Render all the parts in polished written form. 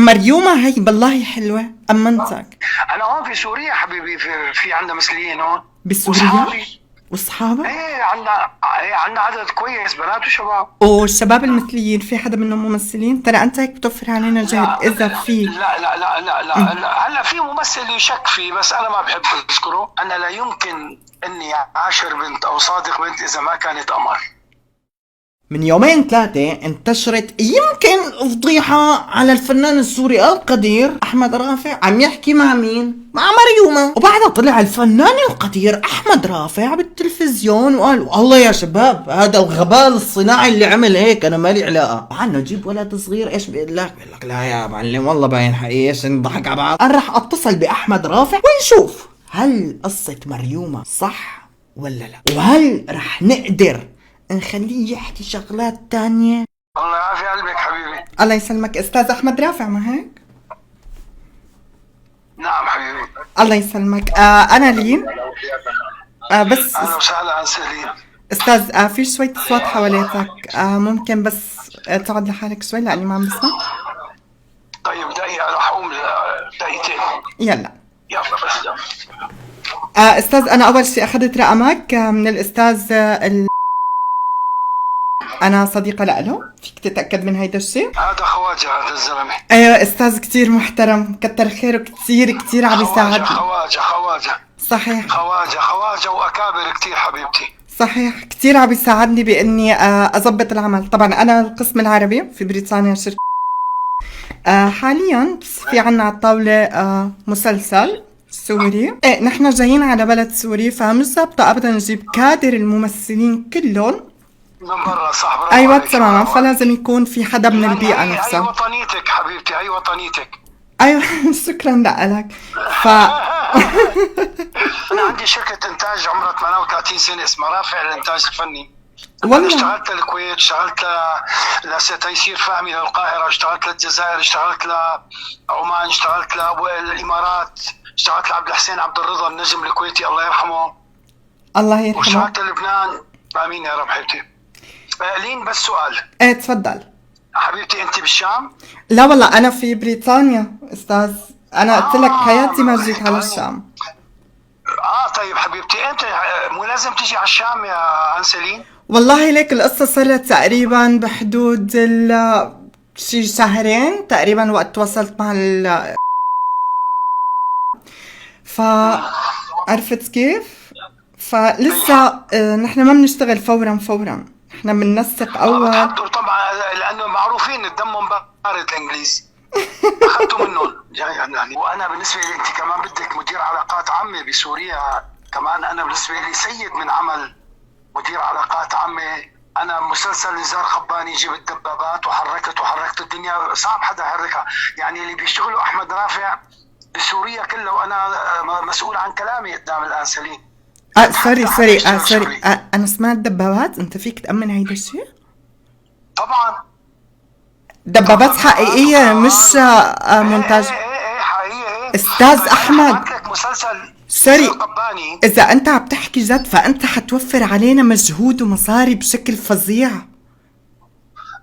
مريومة هي بالله حلوة أمنتك. انا هون في سوريا حبيبي، في عندنا مسلمين هون بسوريا؟ وصحابك؟ عندنا عدد كويس بنات وشباب. والشباب المثليين في حدا منهم ممثلين؟ ترى أنت هيك بتوفر علينا جهد إذا في. لا هلا في ممثل يشك فيه، بس انا ما بحب اذكره. انا لا يمكن اني اعاشر بنت او صادق بنت اذا ما كانت قمر. من يومين ثلاثة انتشرت يمكن فضيحة على الفنان السوري القدير أحمد رافع عم يحكي مع مين؟ مع مريومة، وبعدها طلع الفنان القدير أحمد رافع بالتلفزيون وقال والله يا شباب هذا الغباء الصناعي اللي عمل هيك، أنا مالي علاقة. عنه جيب ولد صغير إيش بيقول لك؟ بيقول لك لا يا معلم والله باين حقيقي، إيش نضحك على بعض. أنا رح أتصل بأحمد رافع ونشوف هل قصة مريومة صح ولا لا، وهل رح نقدر نخليه يحكي شغلات تانية. الله يعافي قلبك حبيبي. الله يسلمك استاذ احمد رافع، ما هيك؟ نعم حبيبي. الله يسلمك. انا لين بس اهلا وسهلا عن سليم. استاذ في شوية اصوات حواليتك، ممكن بس تقعد لحالك شوي لاني ما عم بسمع. طيب دقيقة رح اقوم دقيقتين. يلا بس استاذ انا اول شيء اخذت رقمك من الاستاذ انا صديقة له، فيك تتأكد من هيدا الشيء؟ هذا خواجة، هذا الزلمة. ايوه استاذ كتير محترم، كتر خيره، كتير عم يساعدني. خواجة صحيح، خواجة واكابر كتير حبيبتي. صحيح، كتير عم يساعدني باني اضبط العمل. طبعا انا القسم العربي في بريطانيا شركة. حاليا في عنا على الطاولة مسلسل سوري. ايه نحن جايين على بلد سوري، فمش ظابطة ابدا نجيب كادر الممثلين كلهم من برا. صح، ايوه تماما، فلازم يكون في حدا من البيئة نفسها. اي وطنيتك حبيبتي، اي وطنيتك. ايوه شكرا لك. انا عندي شركة انتاج عمرها 38 سنة اسمها رافع الانتاج الفني. والله اشتغلت للكويت، اشتغلت لتيسير فهمي للقاهرة، اشتغلت للجزائر، اشتغلت لعمان، اشتغلت للامارات، اشتغلت لعبد الحسين عبد الرضا النجم الكويتي الله يرحمه. الله يرحمه. واشتغلت للبنان. امين يا رب حبيبتي. لين بس سؤال. ايه تفضل حبيبتي، انت بالشام؟ لا والله انا في بريطانيا استاذ، انا قلت لك بحياتي ما جيت على الشام. طيب حبيبتي، انت مو لازم تيجي على الشام يا انسلين. والله ليك القصة صارت تقريبا بحدود شي شهرين تقريبا وقت وصلت مع عرفت كيف؟ فلسه نحن ما بنشتغل فورا، نحن بننسق اول. طبعا لانه معروفين الدم بارد الانجليز. اخذتوا منهم يعني. وانا بالنسبه لي انت كمان بدك مدير علاقات عامه بسوريا كمان. انا بالنسبه لي سيد من عمل مدير علاقات عامه. انا مسلسل نزار خباني جبت دبابات وحركت الدنيا، صعب حدا يحركها. يعني اللي بيشتغلوا احمد رافع بسوريا كله، وانا مسؤول عن كلامي قدام الانسلين. سوري انا سمعت دبابات، انت فيك تأمن هيدا الشيء؟ طبعا دبابات حقيقية مش مونتاج. ايه حقيقية. استاذ احمد مسلسل سوري، اذا انت عم تحكي جد فانت حتوفر علينا مجهود ومصاري بشكل فظيع.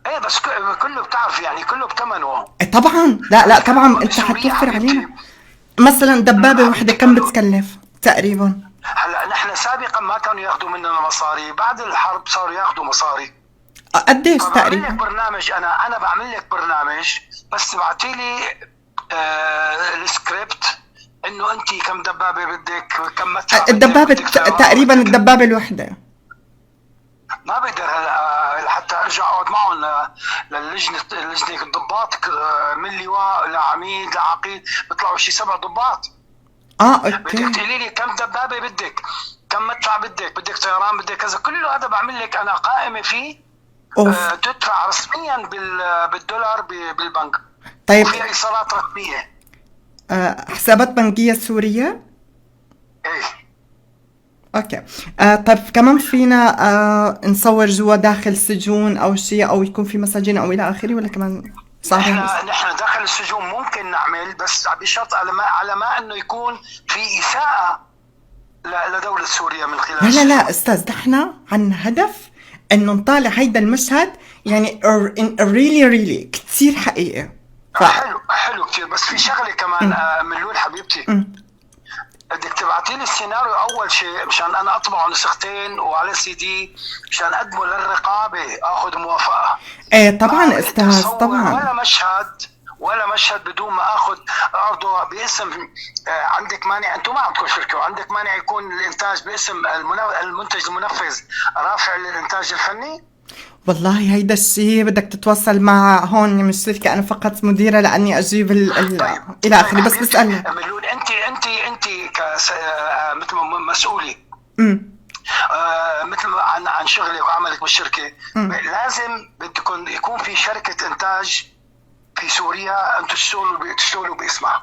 ايه بس كله بتعرف يعني، كله بثمنه. طبعا لا طبعا انت حتوفر علينا. مثلا دبابة وحدة كم بتكلف تقريبا؟ هلا نحن سابقا ما كانوا ياخذوا مننا مصاري، بعد الحرب صاروا ياخذوا مصاري. قديش تقريبا؟ بعمل لك برنامج، انا بعمل لك برنامج، بس تبعتي لي السكريبت انه انت كم دبابه بدك، كم مدفع الدبابه تقريبا الدبابه الوحده. ما بقدر هلا حتى ارجع اقعد معهم للجنه الضباط، من لواء لعميد لعقيد بيطلعوا شي 7 ضباط. اوكي. بدك تقولي لي كم دبابه بدك، كم مدفع بدك طيران، بدك كذا، كله هذا بعمل لك انا قائمه فيه. تدفع رسميا بالدولار بالبنك. طيب في ايصالات رقميه. حسابات بنكيه سوريه؟ ايه. اوكي. طيب كمان فينا نصور جوا داخل سجون او شيء، او يكون في مساجين او الى اخره، ولا كمان صعب؟ نحن داخل السجون ممكن نعمل، بس بشرط على ما انه يكون في اساءه لدوله سوريا من خلال لا استاذ، نحن عنا هدف انه نطالع هيدا المشهد يعني really كتير حقيقي، حلو كتير. بس في شغله كمان ملول حبيبتي، بدك تبعتي لي السيناريو اول شيء مشان انا اطبعه نسختين وعلى سي دي مشان اقدمه للرقابه اخذ موافقه. ايه طبعا استاذ تصور طبعا. ولا مشهد بدون ما اخذ عرضه باسم عندك مانع؟ انتم ما عندكم شركه وعندك مانع يكون الانتاج باسم المنتج المنفذ رافع للانتاج الفني؟ والله هيدا الشيء بدك تتواصل مع هون من الشركة، أنا فقط مديرة لأني أجيب إلى آخره. بس بسألها ملول، أنت مثل مسؤولة مثل عن شغلك وعملك بالشركة، لازم بدكم يكون في شركة إنتاج في سوريا أنتم تشتغلوا باسمها.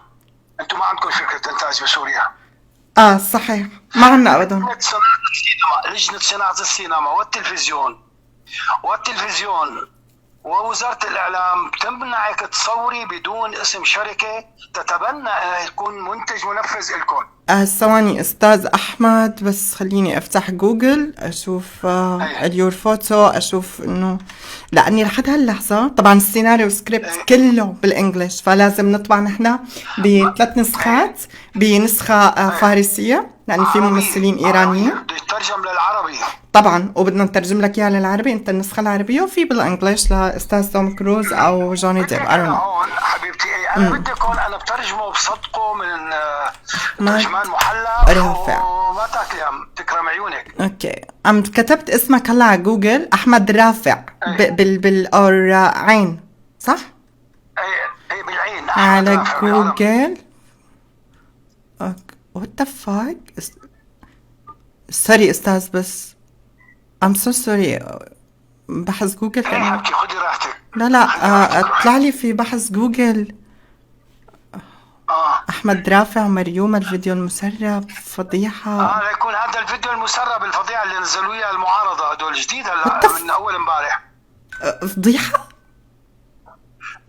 أنتم ما عندكم شركة إنتاج بسوريا. صحيح، ما عنا أبدا. لجنة صناعة السينما والتلفزيون ووزارة الإعلام تمنعك تصوري بدون اسم شركة تتبنى يكون منتج منفذ لكم. ثواني أستاذ أحمد، بس خليني أفتح جوجل أشوف اليور فوتو، أشوف إنه لأني لحد هاللحظة طبعا السيناريو سكريبت كله بالإنجليش، فلازم نطبع نحن ب3 نسخات، بنسخة فارسية لأن في ممثلين إيرانيين بده يترجم للعربي طبعا، وبدنا نترجم لك اياها للعربي انت النسخه العربيه، وفي بالانجليش لاستاذ توم كروز او جوني ديب. هون حبيبتي انا بدك هون انا بترجمه بصدقه من ترجمان محلى وما تكرم عيونك. اوكي، عم كتبت اسمك هلا على جوجل احمد رافع بال عين صح؟ اي بالعين على جوجل. وات ذا فاك، سوري استاذ بس I'm so sorry. بحث جوجل كمان حبيبتي خدي راحتك. لا اطلع لي في بحث جوجل احمد رافع مريوم الفيديو المسرب فضيحه. لا يكون هذا الفيديو المسرب الفضيحه اللي نزلوا اياها المعارضه هدول جديد هلا من اول امبارح. فضيحه؟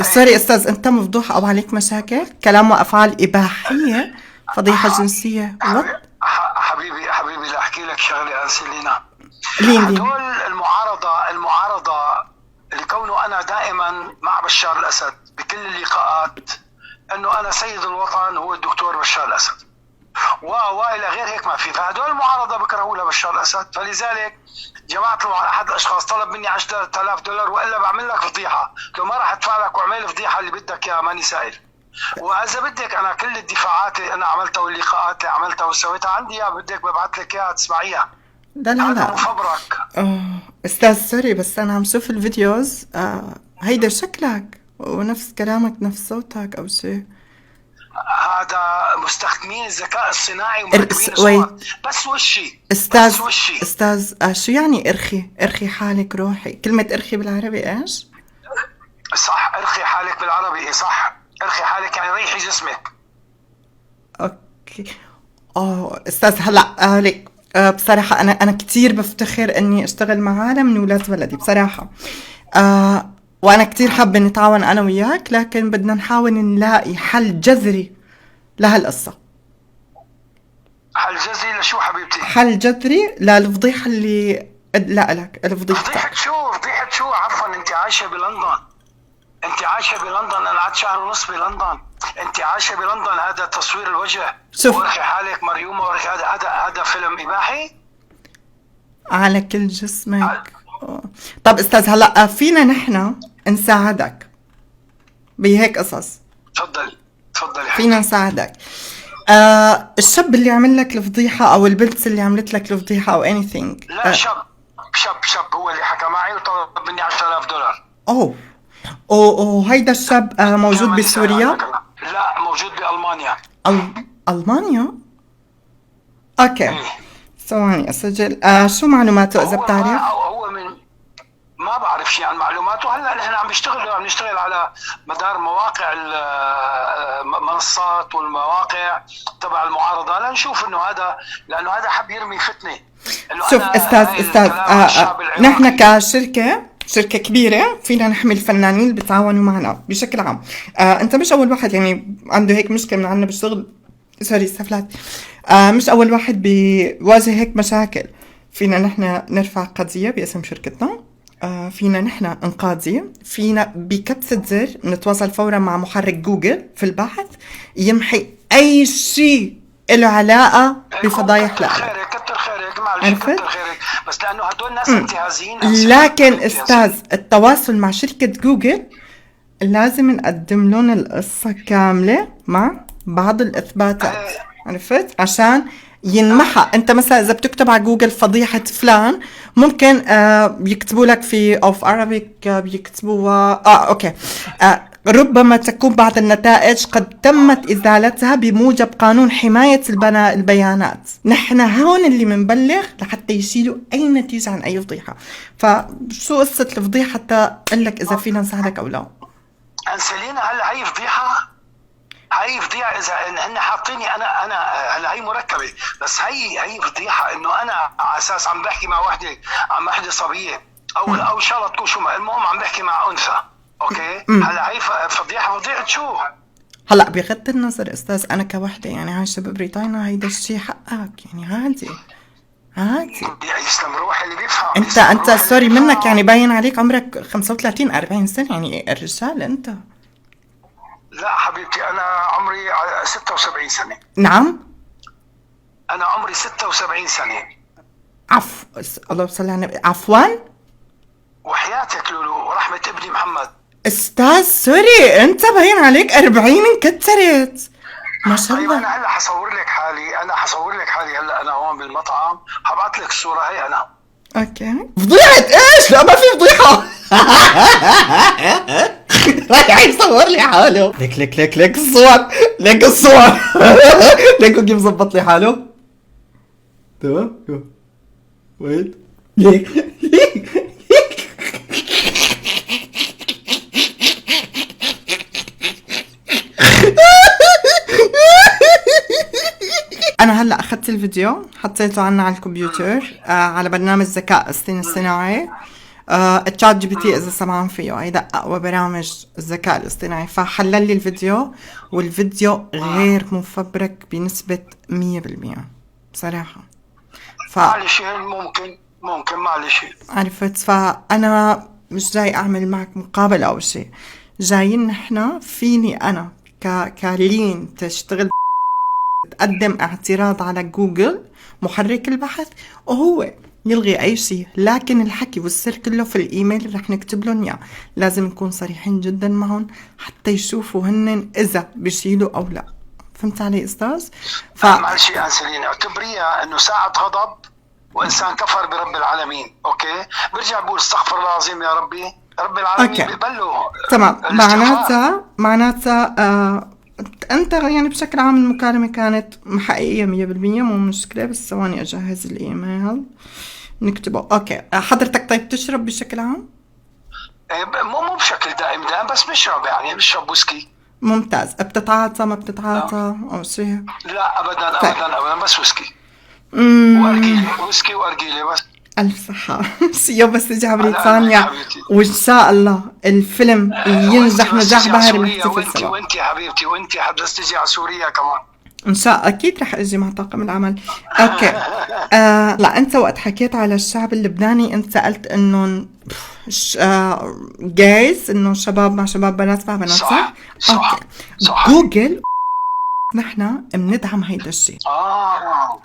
سوري استاذ، انت مفضوح او عليك مشاكل؟ كلام وافعال اباحيه، فضيحه جنسيه. حبيبي لا احكي لك شغله انسلينا. هدول المعارضه لكونه انا دائما مع بشار الاسد بكل اللقاءات انه انا سيد الوطن هو الدكتور بشار الاسد والى غير هيك ما في، فهدول المعارضه بكرهوا لبشار الاسد، فلذلك جماعه احد الاشخاص طلب مني $10,000 والا بعمل لك فضيحه، لو ما راح ادفع لك واعمل فضيحه اللي بدك اياها ماني سائل. واذا بدك انا كل الدفاعات اللي انا عملتها واللقاءات اللي عملتها وسويتها عندي اياها، بدك ببعث لك اياها تسمعيها. لا مفبرك. استاذ سوري بس انا عم شوف الفيديوز، هيدا شكلك ونفس كلامك نفس صوتك او شيء. هذا مستخدمين الذكاء الصناعي ومركبين الصوت بس وشي. استاذ شو يعني ارخي حالك روحي؟ كلمة ارخي بالعربي ايش؟ صح، ارخي حالك بالعربي صح، ارخي حالك يعني ريحي جسمك. اوكي. استاذ هلا ليك بصراحة أنا كتير بفتخر إني أشتغل مع عالم من ولاد بلدي بصراحة، وأنا كتير حابة نتعاون أنا وياك، لكن بدنا نحاول نلاقي حل جذري لهالقصة. حل جذري لشو حبيبتي؟ حل جذري للفضيحة اللي لا لك الفضيحة. فضيحة شو؟ عفوا أنت عايشة بلندن، أنا قعدت شهر ونص بلندن، أنت عايشة بلندن، هذا تصوير الوجه. شوف ورخي حالك مريومة، ورخي هذا فيلم إباحي على كل جسمك. طب استاذ هلا فينا نحن نساعدك بهيك قصص؟ تفضلي فينا نساعدك. الشاب اللي عمل لك الفضيحة او البنت اللي عملت لك الفضيحة او anything. لا شاب هو اللي حكى معي وطلب مني $10,000. هيدا الشاب موجود بسوريا؟ لا موجود بألمانيا. ألمانيا؟ اوكي ثواني اسجل. شو معلوماته اذا بتعرف؟ هو من ما بعرف شيء عن معلوماته. هلا نحن عم نشتغل على مدار مواقع المنصات والمواقع تبع المعارضه لنشوف انه هذا، لانه هذا حب يرمي فتنه. شوف استاذ نحن شركة كبيرة فينا نحمي الفنانين اللي بيتعاونوا معنا بشكل عام. انت مش اول واحد يعني عنده هيك مشكلة من عنا بالشغل، سوري استفلات، مش اول واحد بيواجه هيك مشاكل. فينا نحن نرفع قضية باسم شركتنا فينا نحن نقاضي، فينا بكبسة زر نتواصل فورا مع محرك جوجل في البحث يمحي أي شيء له علاقة بفضايح كتر لا. خيرك كتر خيرك، معلش عرفت؟ كتر خيرك، بس لانه هدول ناس انتهازيين. لكن استاذ التواصل مع شركة جوجل لازم نقدم لهم القصة كاملة مع بعض الإثباتات. عرفت؟ عشان ينمحى. انت مثلا اذا بتكتب على جوجل فضيحة فلان ممكن يكتبوا لك في اوف عربيك بيكتبوها اوكي ربما تكون بعض النتائج قد تمت ازالتها بموجب قانون حماية البيانات. نحن هون اللي منبلغ لحتى يشيلوا اي نتيجة عن اي فضيحة. فشو قصة الفضيحة حتى اقول لك اذا فينا نساعدك او لا؟ انسلينا هلا هي فضيحة، هي فضيحة إذا هن حاطيني أنا هلا هي مركبة، بس هي فضيحة إنه أنا على أساس عم بحكي مع وحدة صبية أو إن شاء الله تكون شو المهم عم بحكي مع أنثى، أوكي؟ هلا هي فضيحة شو؟ هلا بغض النظر استاذ انا كوحده يعني عايشه ببريطانيا هيدا الشيء حقك يعني عادي. يسلم روحي اللي بيفهم. انت سوري منك يعني باين عليك عمرك 35 40 سنه يعني الرجال انت. لا حبيبتي انا عمري 76 سنه. نعم انا عمري 76 سنه. الله صل على النبي. عفوا وحياتك لولو ورحمه ابني محمد. استاذ سوري انت باين عليك 40 انكترت ما شاء الله. انا هلا حصور لك حالي هلا انا هون بالمطعم، حبعت لك الصوره هي انا. اوكي فضيحة ايش؟ لا ما في فضيحة. رايح يصور لي حاله. ليك الصور ليك كيف ظبط لي حاله. تمام وين ليك انا هلا اخذت الفيديو حطيته عنا على الكمبيوتر على برنامج ذكاء اصطناعي التشات جي بي تي اذا سمعان فيه، هيدا اقوى برامج الذكاء الاصطناعي. فحلل لي الفيديو والفيديو غير مفبرك بنسبة 100% بصراحة. معلش ممكن معلش. عرفت؟ فانا مش جاي اعمل معك مقابلة او شيء، جايين نحنا فيني انا كلين تشتغل تقدم اعتراض على جوجل محرك البحث وهو يلغي اي شيء، لكن الحكي والسر كله في الايميل اللي رح نكتب لهم اياه. لازم نكون صريحين جدا معهم حتى يشوفوا هن اذا بيشيلوا او لا. فهمت علي استاذ؟ معلش يا انسلين اعتبريها انه ساعة غضب وانسان كفر برب العالمين، اوكي؟ برجع بقول استغفر الله العظيم يا ربي، رب العالمين بيقبله. تمام معناتها انت يعني بشكل عام المكالمة كانت حقيقية 100% مو مشكلة. بس ثواني اجهز الايميل نكتبه. اوكي حضرتك طيب تشرب بشكل عام؟ مو بشكل دائم بس بشرب يعني بشرب ويسكي. ممتاز. بتتعاطى ما بتتعاطى او شيء؟ لا ابدا طيب. ابدا بس ويسكي وارجيلة، ويسكي وارجيلة بس. ألف صحة. سيو بس تجي على بريطانيا وإن شاء الله الفيلم ينجح نجاح باهر ونحتفل سوا. وأنت يا حبيبتي وأنت حبس تجي على سوريا كمان. إن شاء الله أكيد رح أجي مع طاقم العمل. أوكي لا أنت وقت حكيت على الشعب اللبناني أنت قلت إنه جايز إنه شباب مع شباب بنات مع بنات صح؟ أوكي جوجل نحن بندعم هيدا الشيء.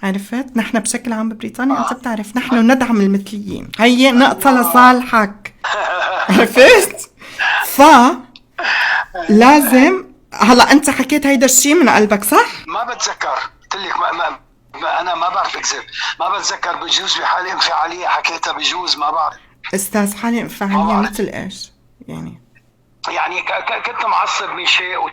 عرفت؟ نحن بشكل عام ببريطانيا انت بتعرف نحن ندعم المثليين. هي نقطة لصالحك. عرفت؟ لازم هلا انت حكيت هيدا الشيء من قلبك صح؟ ما بتذكر قلت لك انا ما بعرف اكذب، ما بتذكر. بجوز بحالة انفعالية حكيتها، بجوز ما بعرف. استاذ حالة انفعالية مثل ايش؟ يعني كنت معصب من شيء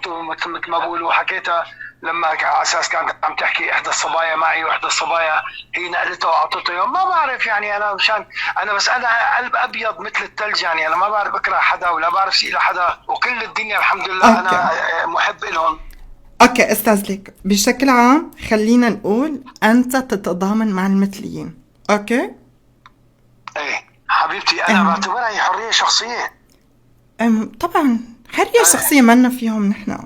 مثل ما بقولوا حكيتها لما على اساس كانت عم تحكي احدى الصبايا معي، واحدى الصبايا هي نقلتها واعطته يوم. ما بعرف يعني انا مشان بس انا قلب ابيض مثل الثلج يعني انا ما بعرف اكره حدا ولا بعرف شيء لحدا وكل الدنيا الحمد لله. أوكي. انا محب لهم. اوكي استاذ ليك بشكل عام خلينا نقول انت تتضامن مع المثليين. اوكي ايه حبيبتي انا بعتبرها هي حرية شخصية. طبعا حرية شخصية مالنا فيهم نحن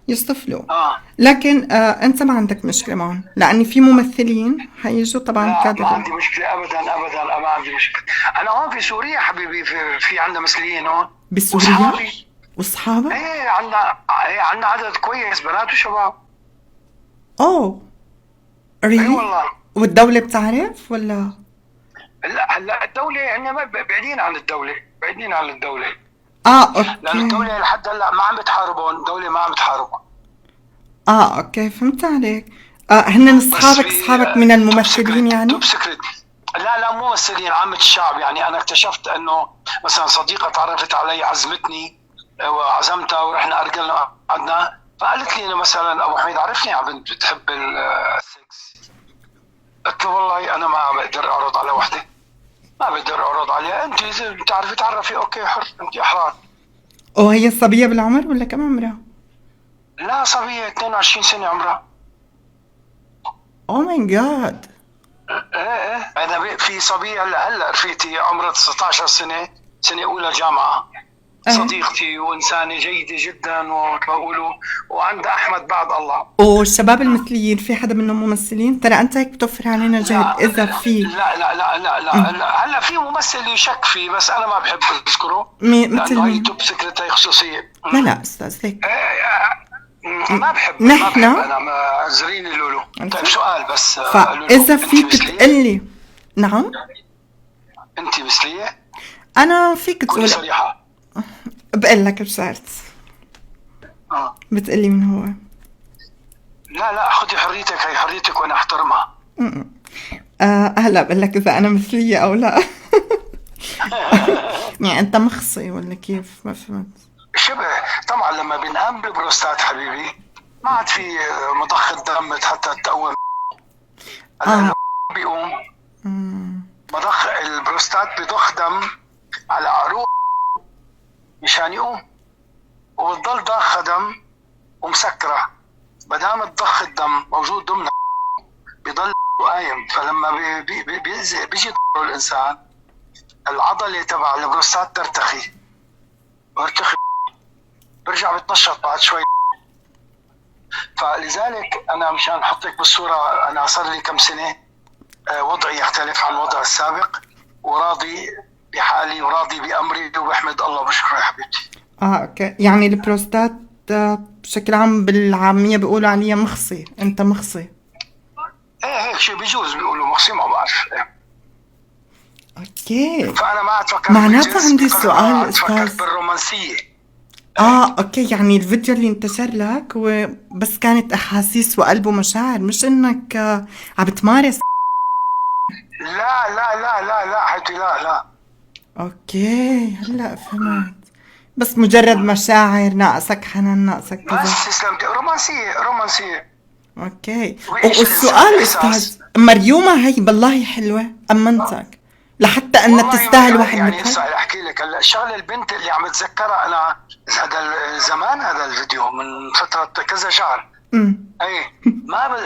يصطفلوا. اه لكن انت ما عندك مشكلة معهم، لأن في ممثلين حيجوا طبعا لا، ما كادر. عندي مشكلة أبدا أبدا، ما عندي مشكلة. أنا هون في سوريا حبيبي، في عندنا مثليين هون بسوريا؟ وأصحابي. وصحابك؟ إيه عندنا عدد كويس بنات وشباب. اوه إي ريلي؟ والله. والدولة بتعرف ولا؟ هلا الدولة هن بعيدين عن الدولة، بعيدين عن الدولة، لأن اوكي. الدولة لحد هلا ما عم بتحاربهم، الدولة ما عم بتحاربهم. اوكي فهمت عليك. هن بس اصحابك في اصحابك من توب الممثلين سكريت، يعني؟ توب سكريت. لا مو ممثلين، عامة الشعب. يعني أنا اكتشفت إنه مثلا صديقة تعرفت علي، عزمتني وعزمتها ورحنا أرجلنا قعدنا، فقالت لي إنه مثلا أبو حميد عرفني على بنت بتحب السكس. قلت له والله أنا ما بقدر أعرض على وحدة، ما بقدر أعرض عليها. أنت إذا بتعرفي تعرفي أوكي، حر، أنت أحرار. وهي صبية بالعمر ولا كم عمرها؟ لا صبية 22 سنة عمرها. اوه ماي جاد. ايه انا في صبية هلا رفيقتي عمرها 19 سنة، سنة أولى جامعة، صديقتي وإنسانة جيدة جدا وبقولوا، وعند أحمد بعد الله. والشباب المثليين في حدا منهم ممثلين؟ ترى انت هيك بتوفر علينا جهد اذا في. لا هلا في ممثل يشك فيه، بس أنا ما بحب أذكره مثل لأنه هي مين؟ توب سكرت، هي خصوصية. لا استاذ ليك. ما بحب نحن أنا اعذريني لولو. طيب سؤال بس، فاذا لولو، فيك تقلي. نعم. أنت مثلية؟ انا فيك كوني تقول. صريحة. بقول لك بشرط بتقلي من هو. لا خذي حريتك، هي حريتك وانا احترمها. هلا بقول لك اذا انا مثلية او لا. يعني انت مخصي ولا كيف؟ ما فهمت. شبه طبعا لما بنقام ببروستات حبيبي ما عاد في مضخة دم حتى تقوم. هلا بيقوم مضخ البروستات بضخ دم على عروق مشان يقوم، وبتضل ضخ دم ومسكرة. مدام تضخ الدم موجود ضمن بيضل قايم. فلما بيجي الانسان العضله تبع البروستات ترتخي برجع بتنشط بعد شوي. فلذلك انا مشان احطك بالصوره، انا صار لي كم سنه وضعي يختلف عن وضعي السابق، وراضي بحالي وراضي بامري وبحمد الله وبشكره يا حبيبتي. اوكي يعني البروستات بشكل عام بالعامية بيقولوا عليها مخصي. انت مخصي؟ ايه هيك شيء بيجوز بيقولوا مخصي، ما بعرف. اوكي. فانا ما اتفكر معناتها عندي سؤال اتفكر استاذ. بالرومانسيه. اوكي يعني الفيديو اللي انتشر لك بس كانت احاسيس وقلب ومشاعر، مش انك عم بتمارس. لا حياتي لا. اوكي هلا فهمت. بس مجرد مشاعر، ناقصك حنان، ناقصك كذا. بس استمتع، رومانسيه. اوكي. والسؤال استاذ، مريومة هي بالله حلوة امنتك لحتى انها تستاهل واحد يعني مثلك؟ احكي لك هلا الشغله، البنت اللي عم اتذكرها انا هذا زمان، هذا الفيديو من فتره كذا شهر. اي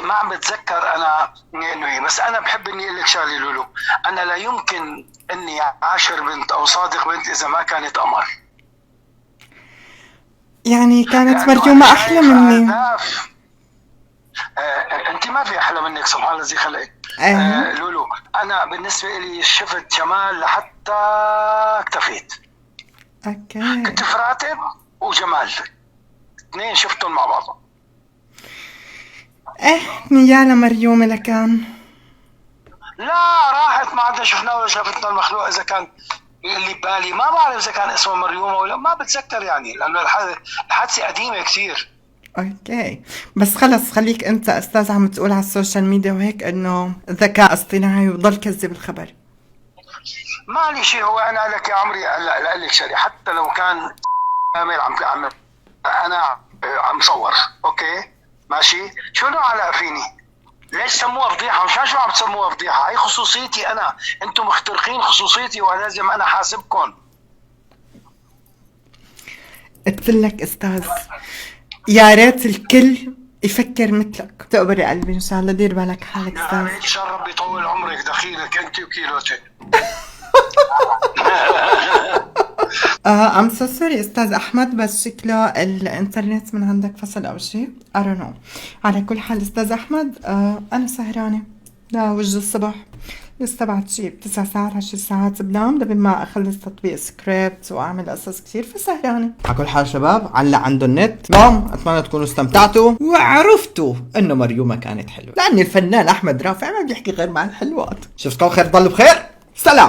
ما عم بتذكر انا انه هي، بس انا بحب اني اقول لك شغله لولو، انا لا يمكن اني اعاشر بنت او صادق بنت اذا ما كانت قمر. يعني كانت مريومة احلى مني. انت ما في احلى منك سبحان الذي خلقك. لولو انا بالنسبه لي شفت جمال لحتى اكتفيت. اوكي. كنت في راتب وجمال، اثنين شفتهم مع بعض. نيالا مريومة لكان. لا راحت، ما عدنا شفناه ولا شافتنا المخلوق. اذا كان اللي ببالي ما بعرف اذا كان اسمه مريومة ولا ما بتذكر، يعني لانه الحادثة قديمة كثير. اوكي بس خلص خليك انت استاذ عم تقول على السوشيال ميديا وهيك انه ذكاء اصطناعي وضل كذب الخبر. ما لي شيء. هو انا لك يا عمري لا لك شيء، حتى لو كان كامل عم انا عم صور اوكي ماشي، شو نوع على فيني؟ ليش سموها فضيحه؟ مشان شو عم تسموها فضيحه؟ هي خصوصيتي انا، انتم مخترقين خصوصيتي ولازم انا حاسبكم. قلت لك استاذ يا ريت الكل يفكر مثلك. تقبر يا قلبي ان شاء الله. دير بالك حالك استاذ. ان شاء الله ربي يطول عمرك، دخيلك انت وكيلوتك. ام سو سوري استاذ احمد، بس شكله الانترنت من عندك فصل او شيء. I don't know. على كل حال استاذ احمد، انا سهرانه لوجه الصبح، لسه بعد شي 9 ساعات 10 ساعات بنام قبل ما اخلص تطبيق سكريبت واعمل قصص كثير، فسهرانه. على كل حال شباب، علق عنده النت. اتمنى تكونوا استمتعتوا وعرفتوا انه مريومه كانت حلوه، لان الفنان احمد رافع ما بيحكي غير مع الحلوات. شوفكم خير، ضلوا بخير، سلام.